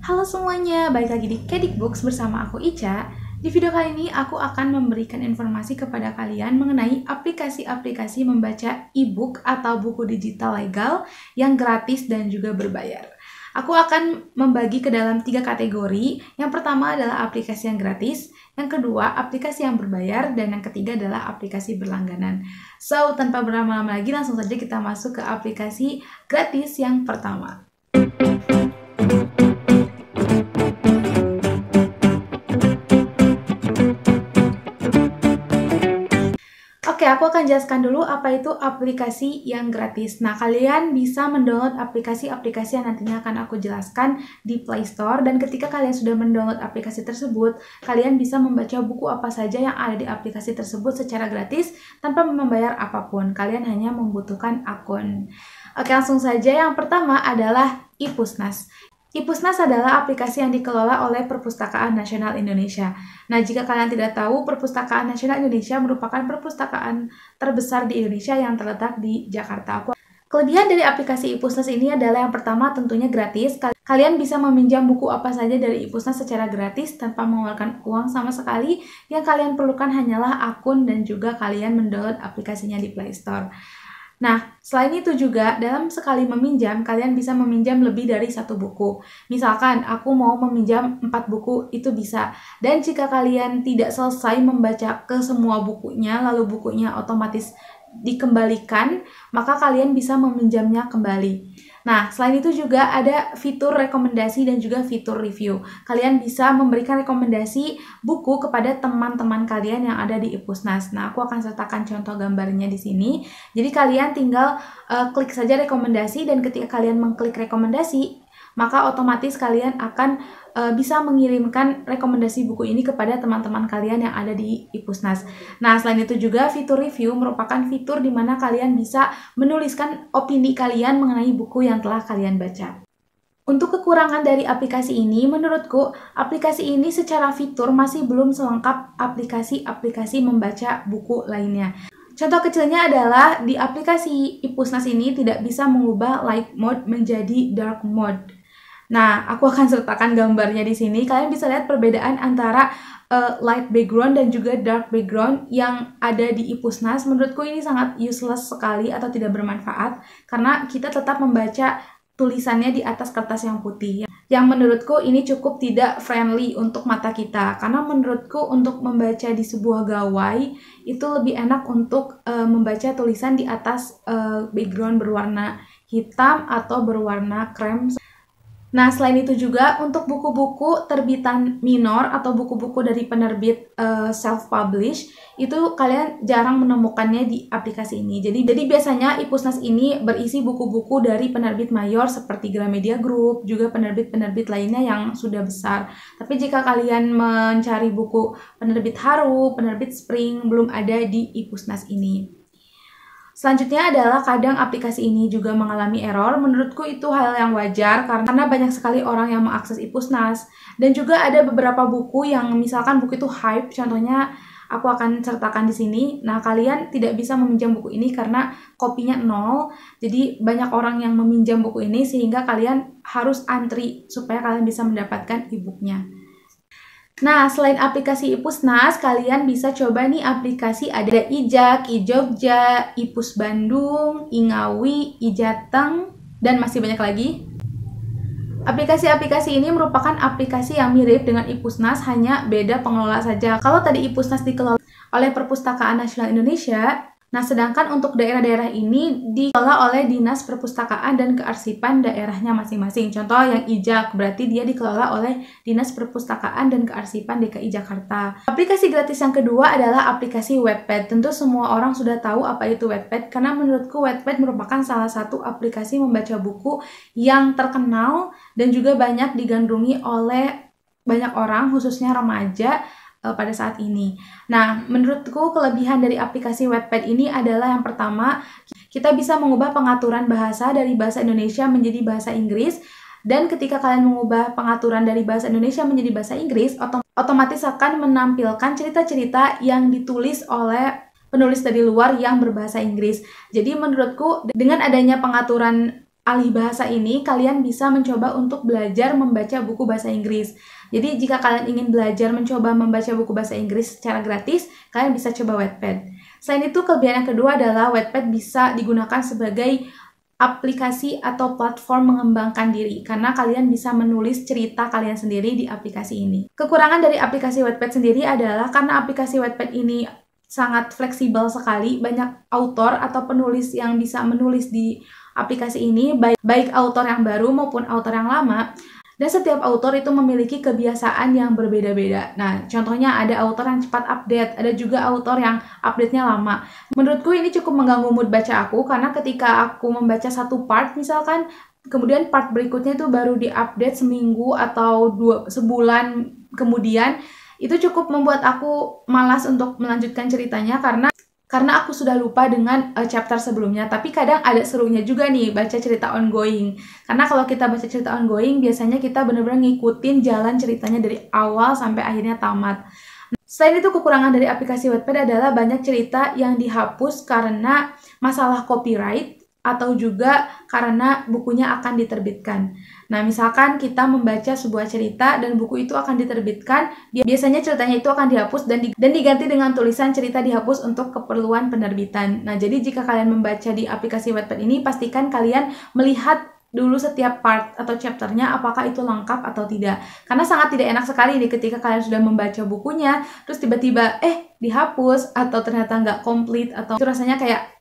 Halo semuanya, balik lagi di Kedik Books bersama aku Ica. Di video kali ini aku akan memberikan informasi kepada kalian mengenai aplikasi-aplikasi membaca e-book atau buku digital legal yang gratis dan juga berbayar. Aku akan membagi ke dalam 3 kategori. Yang pertama adalah aplikasi yang gratis, yang kedua aplikasi yang berbayar, dan yang ketiga adalah aplikasi berlangganan. So, tanpa berlama-lama lagi langsung saja kita masuk ke aplikasi gratis yang pertama. Oke, aku akan jelaskan dulu apa itu aplikasi yang gratis. Nah, kalian bisa mendownload aplikasi-aplikasi yang nantinya akan aku jelaskan di Play Store. Dan ketika kalian sudah mendownload aplikasi tersebut, kalian bisa membaca buku apa saja yang ada di aplikasi tersebut secara gratis tanpa membayar apapun. Kalian hanya membutuhkan akun. Oke, langsung saja. Yang pertama adalah ePusnas. ePusnas adalah aplikasi yang dikelola oleh Perpustakaan Nasional Indonesia. Nah, jika kalian tidak tahu, Perpustakaan Nasional Indonesia merupakan perpustakaan terbesar di Indonesia yang terletak di Jakarta. Kelebihan dari aplikasi ePusnas ini adalah yang pertama tentunya gratis. Kalian bisa meminjam buku apa saja dari ePusnas secara gratis tanpa mengeluarkan uang sama sekali. Yang kalian perlukan hanyalah akun dan juga kalian mendownload aplikasinya di Play Store. Nah, selain itu juga, dalam sekali meminjam, kalian bisa meminjam lebih dari 1 buku. Misalkan, aku mau meminjam 4 buku, itu bisa. Dan jika kalian tidak selesai membaca ke semua bukunya, lalu bukunya otomatis dikembalikan, maka kalian bisa meminjamnya kembali. Nah, selain itu juga ada fitur rekomendasi dan juga fitur review. Kalian bisa memberikan rekomendasi buku kepada teman-teman kalian yang ada di ePusnas. Nah, aku akan sertakan contoh gambarnya di sini. Jadi kalian tinggal klik saja rekomendasi, dan ketika kalian mengklik rekomendasi, maka otomatis kalian akan bisa mengirimkan rekomendasi buku ini kepada teman-teman kalian yang ada di ePusnas. Nah, selain itu juga fitur review merupakan fitur di mana kalian bisa menuliskan opini kalian mengenai buku yang telah kalian baca. Untuk kekurangan dari aplikasi ini, menurutku aplikasi ini secara fitur masih belum selengkap aplikasi-aplikasi membaca buku lainnya. Contoh kecilnya adalah di aplikasi ePusnas ini tidak bisa mengubah light mode menjadi dark mode. Nah, aku akan sertakan gambarnya di sini. Kalian bisa lihat perbedaan antara light background dan juga dark background yang ada di ePusnas. Menurutku ini sangat useless sekali atau tidak bermanfaat karena kita tetap membaca tulisannya di atas kertas yang putih. Yang menurutku ini cukup tidak friendly untuk mata kita. Karena menurutku untuk membaca di sebuah gawai itu lebih enak untuk membaca tulisan di atas background berwarna hitam atau berwarna krem. Nah, selain itu juga untuk buku-buku terbitan minor atau buku-buku dari penerbit self-publish, itu kalian jarang menemukannya di aplikasi ini. Jadi biasanya ePusnas ini berisi buku-buku dari penerbit mayor seperti Gramedia Group, juga penerbit-penerbit lainnya yang sudah besar. Tapi jika kalian mencari buku penerbit Haru, penerbit Spring, belum ada di ePusnas ini. Selanjutnya adalah kadang aplikasi ini juga mengalami error. Menurutku itu hal yang wajar karena banyak sekali orang yang mengakses ePusnas. Dan juga ada beberapa buku yang misalkan buku itu hype, contohnya aku akan sertakan di sini. Nah, kalian tidak bisa meminjam buku ini karena kopinya 0. Jadi banyak orang yang meminjam buku ini sehingga kalian harus antri supaya kalian bisa mendapatkan e-booknya. Nah, selain aplikasi ePusnas, kalian bisa coba nih aplikasi ada iJak, iJogja, iPus Bandung, iNgawi, iJateng, dan masih banyak lagi. Aplikasi-aplikasi ini merupakan aplikasi yang mirip dengan ePusnas, hanya beda pengelola saja. Kalau tadi ePusnas dikelola oleh Perpustakaan Nasional Indonesia, nah, sedangkan untuk daerah-daerah ini dikelola oleh Dinas Perpustakaan dan Kearsipan daerahnya masing-masing. Contoh yang iJak, berarti dia dikelola oleh Dinas Perpustakaan dan Kearsipan DKI Jakarta. Aplikasi gratis yang kedua adalah aplikasi Wattpad. Tentu semua orang sudah tahu apa itu Wattpad, karena menurutku Wattpad merupakan salah satu aplikasi membaca buku yang terkenal dan juga banyak digandrungi oleh banyak orang, khususnya remaja, pada saat ini. Nah, menurutku kelebihan dari aplikasi Wattpad ini adalah yang pertama, kita bisa mengubah pengaturan bahasa dari bahasa Indonesia menjadi bahasa Inggris. Dan ketika kalian mengubah pengaturan dari bahasa Indonesia menjadi bahasa Inggris, otomatis akan menampilkan cerita-cerita yang ditulis oleh penulis dari luar yang berbahasa Inggris. Jadi menurutku dengan adanya pengaturan alih bahasa ini, kalian bisa mencoba untuk belajar membaca buku bahasa Inggris. Jadi jika kalian ingin belajar mencoba membaca buku bahasa Inggris secara gratis, kalian bisa coba Wattpad. Selain itu, kelebihan yang kedua adalah Wattpad bisa digunakan sebagai aplikasi atau platform mengembangkan diri, karena kalian bisa menulis cerita kalian sendiri di aplikasi ini. Kekurangan dari aplikasi Wattpad sendiri adalah karena aplikasi Wattpad ini sangat fleksibel sekali, banyak autor atau penulis yang bisa menulis di aplikasi ini, baik autor yang baru maupun autor yang lama, dan setiap autor itu memiliki kebiasaan yang berbeda-beda. Nah, contohnya ada autor yang cepat update, ada juga autor yang update-nya lama. Menurutku ini cukup mengganggu mood baca aku, karena ketika aku membaca satu part misalkan, kemudian part berikutnya itu baru diupdate seminggu atau sebulan kemudian, itu cukup membuat aku malas untuk melanjutkan ceritanya karena aku sudah lupa dengan chapter sebelumnya. Tapi kadang ada serunya juga nih baca cerita ongoing. Karena kalau kita baca cerita ongoing, biasanya kita benar-benar ngikutin jalan ceritanya dari awal sampai akhirnya tamat. Selain itu, kekurangan dari aplikasi Wattpad adalah banyak cerita yang dihapus karena masalah copyright atau juga karena bukunya akan diterbitkan. Nah, misalkan kita membaca sebuah cerita dan buku itu akan diterbitkan, biasanya ceritanya itu akan dihapus dan diganti dengan tulisan cerita dihapus untuk keperluan penerbitan. Nah, jadi jika kalian membaca di aplikasi Wattpad ini, pastikan kalian melihat dulu setiap part atau chapternya apakah itu lengkap atau tidak. Karena sangat tidak enak sekali nih ketika kalian sudah membaca bukunya, terus tiba-tiba dihapus atau ternyata nggak komplit, atau itu rasanya kayak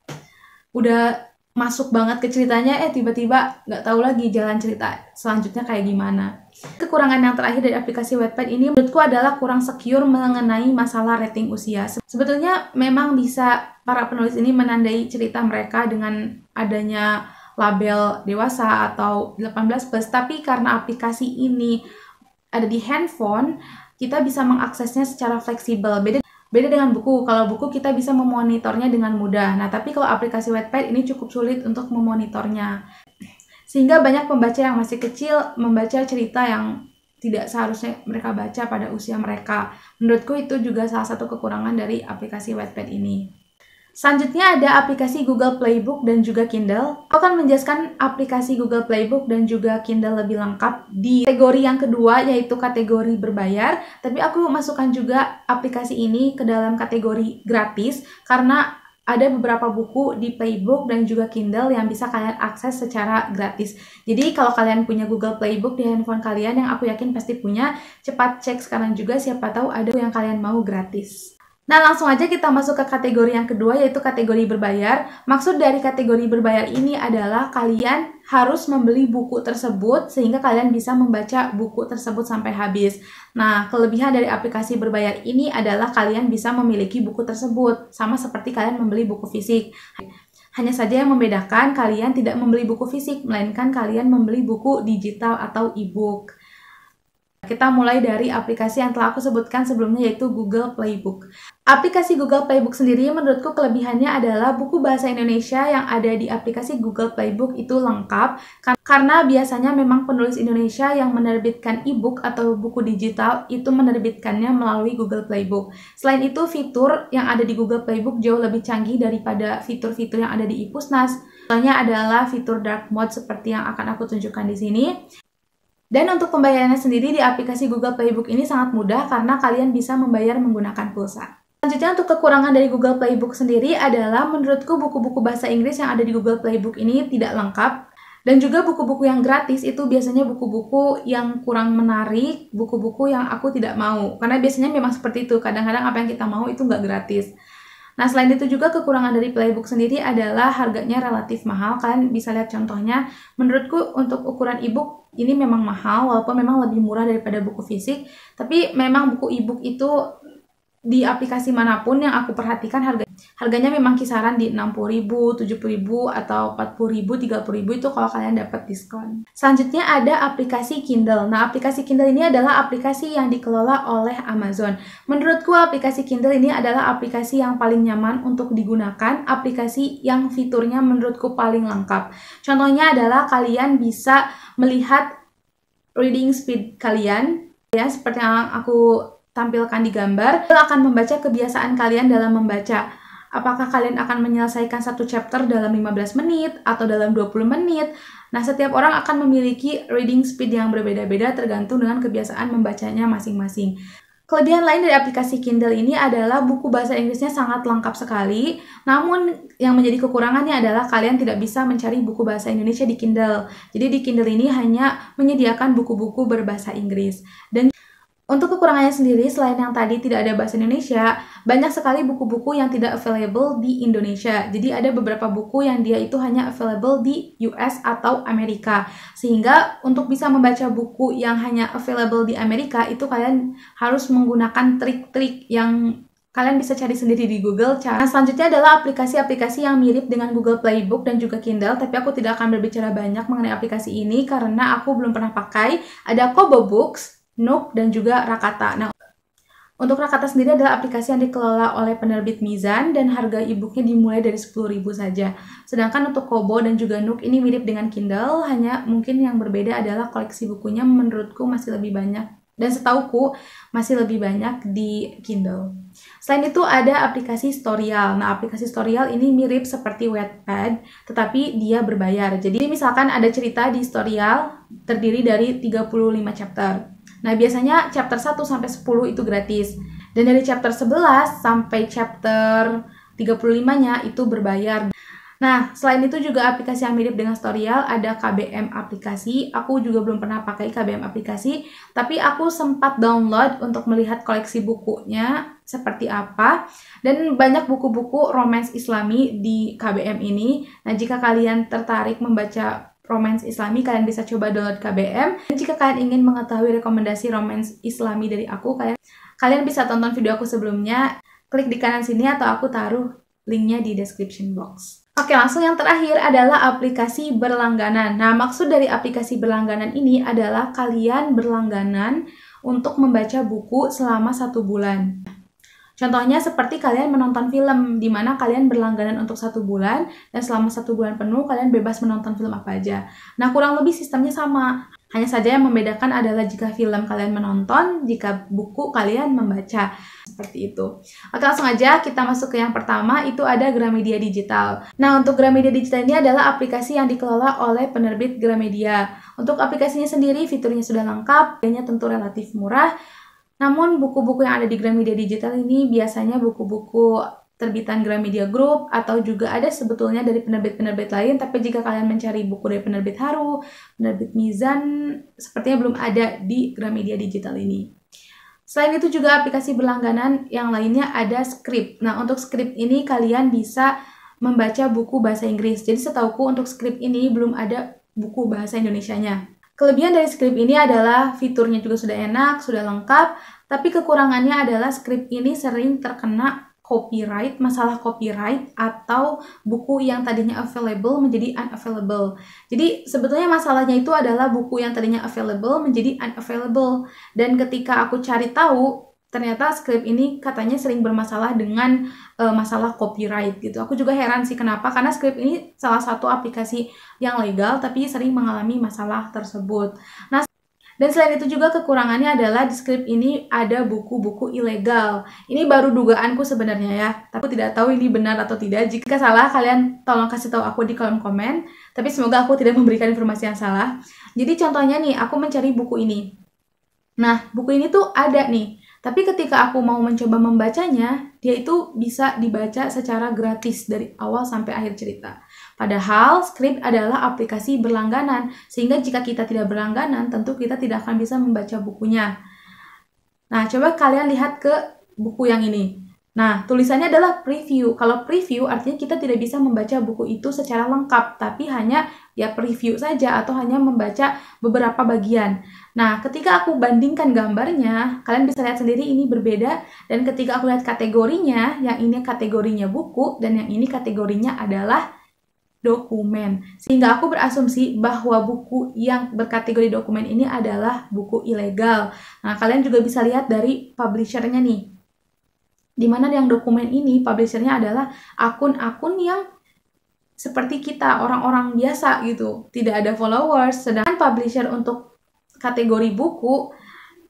udah masuk banget ke ceritanya, tiba-tiba nggak tahu lagi jalan cerita selanjutnya kayak gimana. Kekurangan yang terakhir dari aplikasi Wattpad ini menurutku adalah kurang secure mengenai masalah rating usia. Sebetulnya memang bisa para penulis ini menandai cerita mereka dengan adanya label dewasa atau 18+, tapi karena aplikasi ini ada di handphone, kita bisa mengaksesnya secara fleksibel. Beda dengan buku. Kalau buku kita bisa memonitornya dengan mudah. Nah, tapi kalau aplikasi Wattpad ini cukup sulit untuk memonitornya. Sehingga banyak pembaca yang masih kecil membaca cerita yang tidak seharusnya mereka baca pada usia mereka. Menurutku itu juga salah satu kekurangan dari aplikasi Wattpad ini. Selanjutnya ada aplikasi Google Playbook dan juga Kindle. Aku akan menjelaskan aplikasi Google Playbook dan juga Kindle lebih lengkap di kategori yang kedua, yaitu kategori berbayar. Tapi aku masukkan juga aplikasi ini ke dalam kategori gratis karena ada beberapa buku di Playbook dan juga Kindle yang bisa kalian akses secara gratis. Jadi kalau kalian punya Google Playbook di handphone kalian, yang aku yakin pasti punya, cepat cek sekarang juga, siapa tahu ada yang kalian mau gratis. Nah, langsung aja kita masuk ke kategori yang kedua, yaitu kategori berbayar. Maksud dari kategori berbayar ini adalah kalian harus membeli buku tersebut sehingga kalian bisa membaca buku tersebut sampai habis. Nah, kelebihan dari aplikasi berbayar ini adalah kalian bisa memiliki buku tersebut, sama seperti kalian membeli buku fisik. Hanya saja yang membedakan, kalian tidak membeli buku fisik, melainkan kalian membeli buku digital atau e-book. Kita mulai dari aplikasi yang telah aku sebutkan sebelumnya, yaitu Google Playbook. Aplikasi Google Playbook sendiri menurutku kelebihannya adalah buku bahasa Indonesia yang ada di aplikasi Google Playbook itu lengkap, karena biasanya memang penulis Indonesia yang menerbitkan e-book atau buku digital itu menerbitkannya melalui Google Playbook. Selain itu, fitur yang ada di Google Playbook jauh lebih canggih daripada fitur-fitur yang ada di ePusnas. Contohnya adalah fitur dark mode seperti yang akan aku tunjukkan di sini. Dan untuk pembayarannya sendiri di aplikasi Google Playbook ini sangat mudah karena kalian bisa membayar menggunakan pulsa. Selanjutnya, untuk kekurangan dari Google Playbook sendiri adalah menurutku buku-buku bahasa Inggris yang ada di Google Playbook ini tidak lengkap. Dan juga buku-buku yang gratis itu biasanya buku-buku yang kurang menarik, buku-buku yang aku tidak mau. Karena biasanya memang seperti itu, kadang-kadang apa yang kita mau itu nggak gratis. Nah, selain itu juga kekurangan dari Playbook sendiri adalah harganya relatif mahal. Kalian bisa lihat contohnya. Menurutku untuk ukuran e-book ini memang mahal, walaupun memang lebih murah daripada buku fisik. Tapi memang buku e-book itu di aplikasi manapun yang aku perhatikan harganya memang kisaran di 60.000, 70.000, atau 40.000, 30.000 itu kalau kalian dapat diskon. Selanjutnya ada aplikasi Kindle. Nah, aplikasi Kindle ini adalah aplikasi yang dikelola oleh Amazon. Menurutku aplikasi Kindle ini adalah aplikasi yang paling nyaman untuk digunakan, aplikasi yang fiturnya menurutku paling lengkap. Contohnya adalah kalian bisa melihat reading speed kalian, ya, seperti yang aku tampilkan di gambar. Itu akan membaca kebiasaan kalian dalam membaca. Apakah kalian akan menyelesaikan satu chapter dalam 15 menit atau dalam 20 menit? Nah, setiap orang akan memiliki reading speed yang berbeda-beda tergantung dengan kebiasaan membacanya masing-masing. Kelebihan lain dari aplikasi Kindle ini adalah buku bahasa Inggrisnya sangat lengkap sekali. Namun yang menjadi kekurangannya adalah kalian tidak bisa mencari buku bahasa Indonesia di Kindle. Jadi di Kindle ini hanya menyediakan buku-buku berbahasa Inggris. Dan untuk kekurangannya sendiri, selain yang tadi tidak ada bahasa Indonesia, banyak sekali buku-buku yang tidak available di Indonesia. Jadi ada beberapa buku yang dia itu hanya available di US atau Amerika. Sehingga untuk bisa membaca buku yang hanya available di Amerika, itu kalian harus menggunakan trik-trik yang kalian bisa cari sendiri di Google. Nah, selanjutnya adalah aplikasi-aplikasi yang mirip dengan Google Playbook dan juga Kindle, tapi aku tidak akan berbicara banyak mengenai aplikasi ini karena aku belum pernah pakai. Ada Kobo Books, Nook, dan juga Rakata. Nah, untuk Rakata sendiri adalah aplikasi yang dikelola oleh penerbit Mizan dan harga e-booknya dimulai dari 10.000 saja. Sedangkan untuk Kobo dan juga Nook ini mirip dengan Kindle, hanya mungkin yang berbeda adalah koleksi bukunya menurutku masih lebih banyak. Dan setauku masih lebih banyak di Kindle. Selain itu ada aplikasi Storyal. Nah, aplikasi Storyal ini mirip seperti Wattpad, tetapi dia berbayar. Jadi misalkan ada cerita di Storyal terdiri dari 35 chapter. Nah, biasanya chapter 1 sampai 10 itu gratis. Dan dari chapter 11 sampai chapter 35-nya itu berbayar. Nah, selain itu juga aplikasi yang mirip dengan Storyal ada KBM aplikasi. Aku juga belum pernah pakai KBM aplikasi, tapi aku sempat download untuk melihat koleksi bukunya seperti apa. Dan banyak buku-buku romance Islami di KBM ini. Nah, jika kalian tertarik membaca romance Islami, kalian bisa coba download KBM. Dan jika kalian ingin mengetahui rekomendasi romance Islami dari aku, kalian bisa tonton video aku sebelumnya. Klik di kanan sini atau aku taruh linknya di description box. Oke, langsung yang terakhir adalah aplikasi berlangganan. Nah, maksud dari aplikasi berlangganan ini adalah kalian berlangganan untuk membaca buku selama 1 bulan. Contohnya seperti kalian menonton film, di mana kalian berlangganan untuk 1 bulan, dan selama 1 bulan penuh kalian bebas menonton film apa aja. Nah, kurang lebih sistemnya sama. Hanya saja yang membedakan adalah jika film kalian menonton, jika buku kalian membaca. Seperti itu. Oke, langsung aja kita masuk ke yang pertama, itu ada Gramedia Digital. Nah, untuk Gramedia Digital ini adalah aplikasi yang dikelola oleh penerbit Gramedia. Untuk aplikasinya sendiri, fiturnya sudah lengkap, harganya tentu relatif murah. Namun, buku-buku yang ada di Gramedia Digital ini biasanya buku-buku terbitan Gramedia Group atau juga ada sebetulnya dari penerbit-penerbit lain, tapi jika kalian mencari buku dari penerbit Haru, penerbit Mizan, sepertinya belum ada di Gramedia Digital ini. Selain itu juga aplikasi berlangganan yang lainnya ada Script. Nah, untuk Script ini kalian bisa membaca buku bahasa Inggris. Jadi setauku untuk Script ini belum ada buku bahasa Indonesianya. Kelebihan dari Script ini adalah fiturnya juga sudah enak, sudah lengkap, tapi kekurangannya adalah Script ini sering terkena copyright, masalah copyright atau buku yang tadinya available menjadi unavailable. Jadi sebetulnya masalahnya itu adalah buku yang tadinya available menjadi unavailable. Dan ketika aku cari tahu, ternyata Script ini katanya sering bermasalah dengan masalah copyright gitu. Aku juga heran sih kenapa, karena Script ini salah satu aplikasi yang legal tapi sering mengalami masalah tersebut. Nah, dan selain itu juga kekurangannya adalah di Script ini ada buku-buku ilegal. Ini baru dugaanku sebenarnya ya, tapi tidak tahu ini benar atau tidak. Jika salah, kalian tolong kasih tahu aku di kolom komen. Tapi semoga aku tidak memberikan informasi yang salah. Jadi contohnya nih, aku mencari buku ini. Nah, buku ini tuh ada nih. Tapi ketika aku mau mencoba membacanya, dia itu bisa dibaca secara gratis dari awal sampai akhir cerita. Padahal Script adalah aplikasi berlangganan, sehingga jika kita tidak berlangganan, tentu kita tidak akan bisa membaca bukunya. Nah, coba kalian lihat ke buku yang ini. Nah, tulisannya adalah preview. Kalau preview artinya kita tidak bisa membaca buku itu secara lengkap, tapi hanya ya preview saja atau hanya membaca beberapa bagian. Nah, ketika aku bandingkan gambarnya, kalian bisa lihat sendiri ini berbeda. Dan ketika aku lihat kategorinya, yang ini kategorinya buku dan yang ini kategorinya adalah dokumen. Sehingga aku berasumsi bahwa buku yang berkategori dokumen ini adalah buku ilegal. Nah, kalian juga bisa lihat dari publishernya nih. Dimana yang dokumen ini, publishernya adalah akun-akun yang seperti kita, orang-orang biasa gitu. Tidak ada followers. Sedangkan publisher untuk kategori buku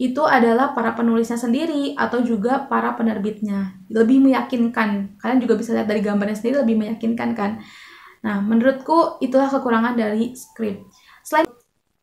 itu adalah para penulisnya sendiri atau juga para penerbitnya. Lebih meyakinkan. Kalian juga bisa lihat dari gambarnya sendiri, lebih meyakinkan kan. Nah, menurutku itulah kekurangan dari Scribd.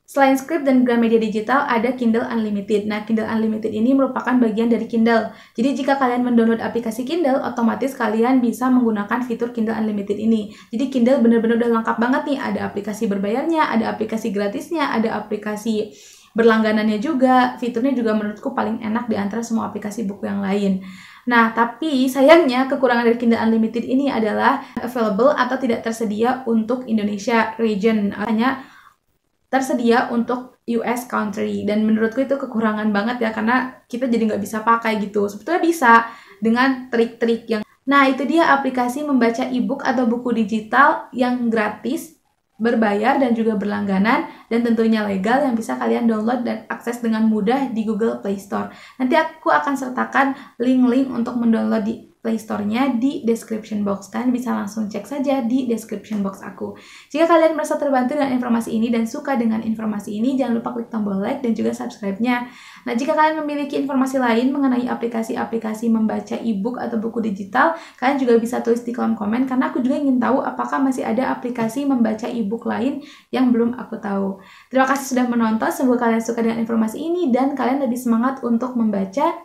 Selain Scribd dan Gramedia Digital, ada Kindle Unlimited. Nah, Kindle Unlimited ini merupakan bagian dari Kindle. Jadi, jika kalian mendownload aplikasi Kindle, otomatis kalian bisa menggunakan fitur Kindle Unlimited ini. Jadi, Kindle benar-benar udah lengkap banget nih. Ada aplikasi berbayarnya, ada aplikasi gratisnya, ada aplikasi berlangganannya juga. Fiturnya juga menurutku paling enak di antara semua aplikasi buku yang lain. Nah, tapi sayangnya kekurangan dari Kindle Unlimited ini adalah available atau tidak tersedia untuk Indonesia region. Hanya tersedia untuk US country, dan menurutku itu kekurangan banget ya, karena kita jadi nggak bisa pakai gitu. Sebetulnya bisa dengan trik-trik yang... Nah, itu dia aplikasi membaca e-book atau buku digital yang gratis, berbayar, dan juga berlangganan, dan tentunya legal yang bisa kalian download dan akses dengan mudah di Google Play Store. Nanti aku akan sertakan link-link untuk mendownload di Play Store-nya di description box. Kalian bisa langsung cek saja di description box aku. Jika kalian merasa terbantu dengan informasi ini dan suka dengan informasi ini, jangan lupa klik tombol like dan juga subscribe-nya. Nah, jika kalian memiliki informasi lain mengenai aplikasi-aplikasi membaca e-book atau buku digital, kalian juga bisa tulis di kolom komen, karena aku juga ingin tahu apakah masih ada aplikasi membaca e-book lain yang belum aku tahu. Terima kasih sudah menonton, semoga kalian suka dengan informasi ini dan kalian lebih semangat untuk membaca.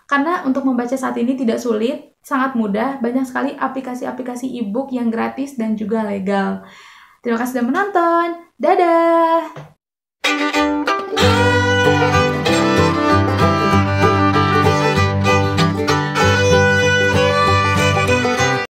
Karena untuk membaca saat ini tidak sulit, sangat mudah, banyak sekali aplikasi-aplikasi e-book yang gratis dan juga legal. Terima kasih sudah menonton, dadah!